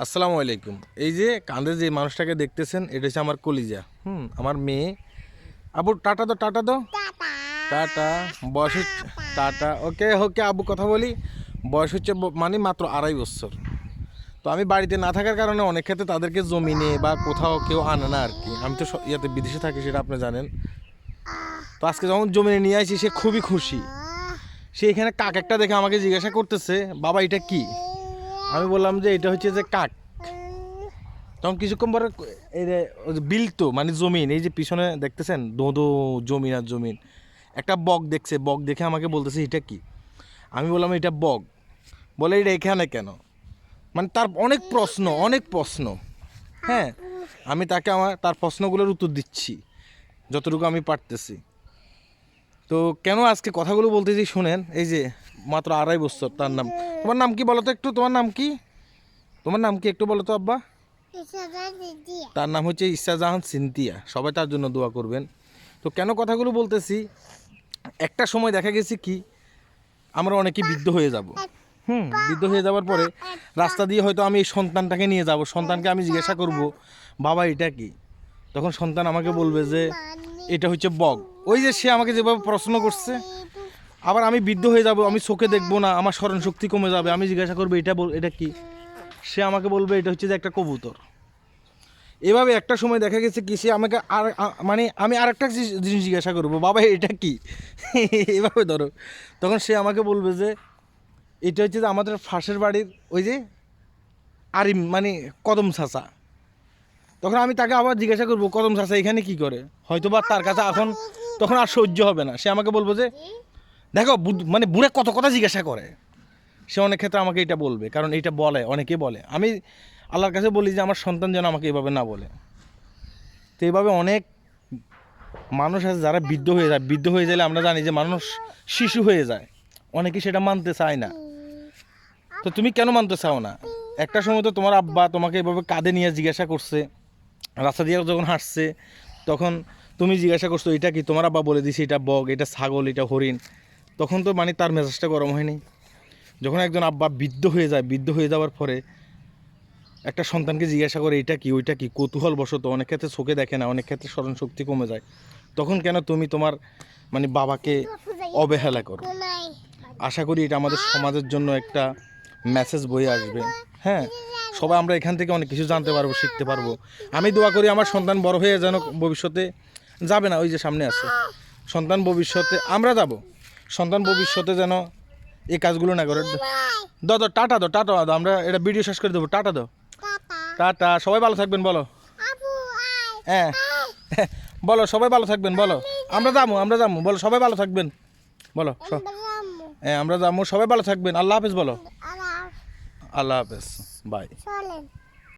আসসালামু আলাইকুম। এই যে কাঁধে যে মানুষটাকে দেখতেছেন এটা হচ্ছে আমার কলিজা। আমার মেয়ে। আবু টাটা দো, টাটা দো, টাটা। বয়স হচ্ছে টাটা। ওকে ওকে আবু কথা বলি। বয়স হচ্ছে মানে মাত্র 2.5 বছর। তো আমি বাড়িতে না থাকার কারণে অনেক ক্ষেত্রে তাদেরকে জমিনে বা কোথাও কেউ আনে না আর কি। আমি তো ইয়াতে বিদেশে থাকি, সেটা আপনি জানেন। তো আজকে যখন জমিনে নিয়ে আসি সে খুবই খুশি। সে এখানে কাক একটা দেখে আমাকে জিজ্ঞাসা করতেছে, বাবা এটা কি? আমি বললাম যে এটা হচ্ছে যে কাক। তখন কিছুক্ষণ পরে এই যে বিল তো মানে জমিন, এই যে পিছনে দেখতেছেন দোদো জমিন আর জমিন, একটা বক দেখছে। বক দেখে আমাকে বলতেছে এটা কি? আমি বললাম এটা বক। বলে এটা এখানে কেন? মানে তার অনেক প্রশ্ন, অনেক প্রশ্ন। হ্যাঁ, আমি তাকে তার প্রশ্নগুলোর উত্তর দিচ্ছি যতটুকু আমি পারতেছি। তো কেন আজকে কথাগুলো বলতেছি শুনেন। এই যে মাত্র 2.5 বছর, তার নাম, তোমার নাম কি বলো তো একটু? তোমার নাম কি? তোমার নাম কি একটু বলো তো আব্বা? তার নাম হচ্ছে ইসাজাহান সিনতিয়া। সবাই তার জন্য দোয়া করবেন। তো কেন কথাগুলো বলতেছি, একটা সময় দেখা গেছে কি আমরা অনেকে বৃদ্ধ হয়ে যাব। বৃদ্ধ হয়ে যাওয়ার পরে রাস্তা দিয়ে হয়তো আমি এই সন্তানটাকে নিয়ে যাব। সন্তানকে আমি জিজ্ঞাসা করব, বাবা এটা কি? তখন সন্তান আমাকে বলবে যে এটা হচ্ছে বগ। ওই যে সে আমাকে যেভাবে প্রশ্ন করছে। আবার আমি বৃদ্ধ হয়ে যাব, আমি চোখে দেখবো না, আমার স্মরণ শক্তি কমে যাবে। আমি জিজ্ঞাসা করবো এটা কি? সে আমাকে বলবে এটা হচ্ছে যে একটা কবুতর। এভাবে একটা সময় দেখা গেছে কি সে আমাকে মানে আমি আরেকটা জিনিস জিজ্ঞাসা করবো, বাবা এটা কি? এভাবে ধরো। তখন সে আমাকে বলবে যে এটা হচ্ছে যে আমাদের পাশের বাড়ির ওই যে আরিম মানে কদম চাচা। তখন আমি তাকে আবার জিজ্ঞাসা করবো, কদম চাচা এখানে কি করে? হয়তো বা তার কাছে এখন তখন আর সহ্য হবে না। সে আমাকে বলবো যে দেখো মানে বুড়ে কত কথা জিজ্ঞাসা করে। সে অনেক ক্ষেত্রে আমাকে এটা বলবে, কারণ এটা বলে, অনেকে বলে। আমি আল্লাহর কাছে বলি যে আমার সন্তান যেন আমাকে এভাবে না বলে। তো এইভাবে অনেক মানুষ আছে যারা বৃদ্ধ হয়ে যায়। বৃদ্ধ হয়ে গেলে আমরা জানি যে মানুষ শিশু হয়ে যায়, অনেকে সেটা মানতে চায় না। তো তুমি কেন মানতে চাও না? একটা সময় তো তোমার আব্বা তোমাকে এভাবে কাঁধে নিয়ে জিজ্ঞাসা করছে, রাস্তা দিয়ে যখন হাঁটছে তখন তুমি জিজ্ঞাসা করছো এটা কি? তোমার আব্বা বলে দিছে এটা বগ, এটা ছাগল, এটা হরিণ। তখন তো মানে তার মেজাজটা গরম হয়নি? যখন একজন আব্বা বৃদ্ধ হয়ে যায়, বৃদ্ধ হয়ে যাওয়ার পরে একটা সন্তানকে জিজ্ঞাসা করে এটা কি ওইটা কি, কৌতূহল বশত, অনেক ক্ষেত্রে চোখে দেখে না, অনেক ক্ষেত্রে স্মরণ শক্তি কমে যায়, তখন কেন তুমি তোমার মানে বাবাকে অবহেলা করো? আশা করি এটা আমাদের সমাজের জন্য একটা মেসেজ বয়ে আসবে। হ্যাঁ, সবাই আমরা এখান থেকে অনেক কিছু জানতে পারবো, শিখতে পারবো। আমি দোয়া করি আমার সন্তান বড় হয়ে যেন ভবিষ্যতে যাবে না, ওই যে সামনে আছে সন্তান, ভবিষ্যতে আমরা যাব, সন্তান ভবিষ্যতে যেন এই কাজগুলো না করে। দাদা টাটা দাও, টাটা দাও, আমরা এটা ভিডিও শেষ করে দেবো। টাটা দাও, টাটা। সবাই ভালো থাকবেন বলো। হ্যাঁ বলো সবাই ভালো থাকবেন বলো। আমরা যাবো বলো, সবাই ভালো থাকবেন বলো। হ্যাঁ আমরা যাবো, সবাই ভালো থাকবেন। আল্লাহ হাফেজ বলো। আল্লাহ হাফেজ, বাই।